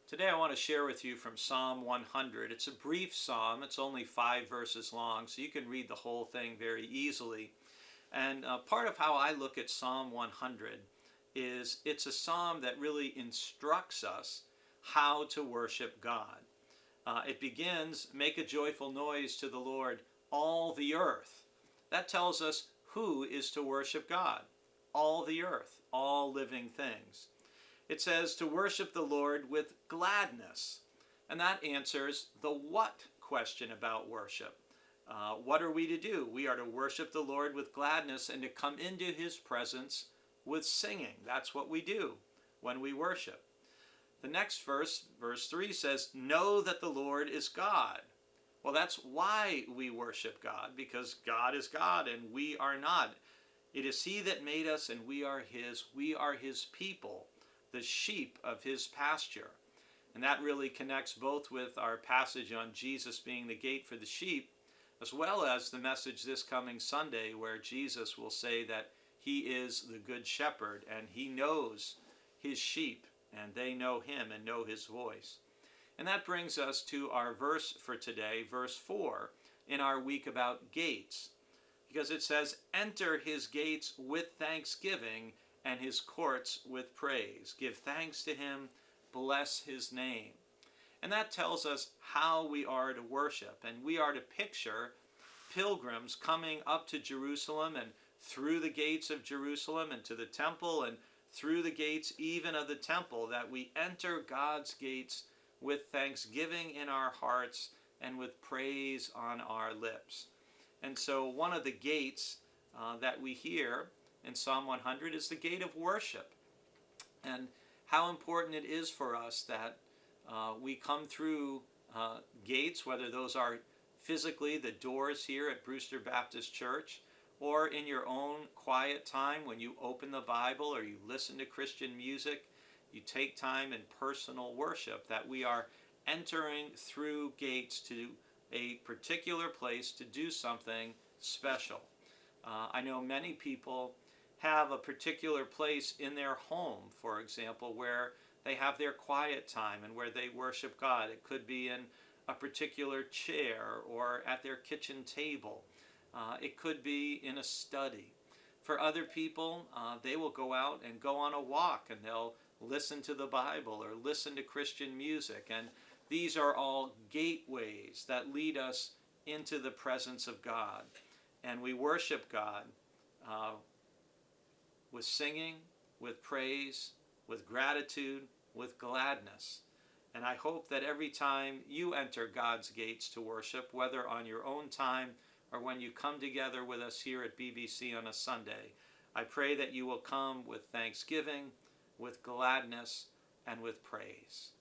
Today I want to share with you from Psalm 100. It's a brief psalm. It's only 5 verses long, so you can read the whole thing very easily. And part of how I look at Psalm 100 is it's a psalm that really instructs us how to worship God. It begins, "Make a joyful noise to the Lord, all the earth." That tells us who is to worship God. All the earth, all living things. It says to worship the Lord with gladness. And that answers the what question about worship. What are we to do? We are to worship the Lord with gladness and to come into his presence with singing. That's what we do when we worship. The next verse, verse 3 says, "Know that the Lord is God." Well, that's why we worship God, because God is God and we are not. It is he that made us and we are his. We are his people, the sheep of his pasture. And that really connects both with our passage on Jesus being the gate for the sheep, as well as the message this coming Sunday where Jesus will say that he is the good shepherd and he knows his sheep and they know him and know his voice. And that brings us to our verse for today, verse 4, in our week about gates. Because it says, "Enter his gates with thanksgiving and his courts with praise. Give thanks to him, bless his name." And that tells us how we are to worship. And we are to picture pilgrims coming up to Jerusalem and through the gates of Jerusalem and to the temple and through the gates even of the temple, that we enter God's gates with thanksgiving in our hearts and with praise on our lips. And so one of the gates that we hear in Psalm 100 is the gate of worship. And how important it is for us that we come through gates, whether those are physically the doors here at Brewster Baptist Church, or in your own quiet time when you open the Bible or you listen to Christian music, you take time in personal worship, that we are entering through gates to a particular place to do something special. I know many people have a particular place in their home, for example, where they have their quiet time and where they worship God. It could be in a particular chair or at their kitchen table. It could be in a study. For other people, they will go out and go on a walk and they'll listen to the Bible or listen to Christian music. And these are all gateways that lead us into the presence of God. And we worship God with singing, with praise, with gratitude, with gladness. And I hope that every time you enter God's gates to worship, whether on your own time or when you come together with us here at BBC on a Sunday, I pray that you will come with thanksgiving, with gladness, and with praise.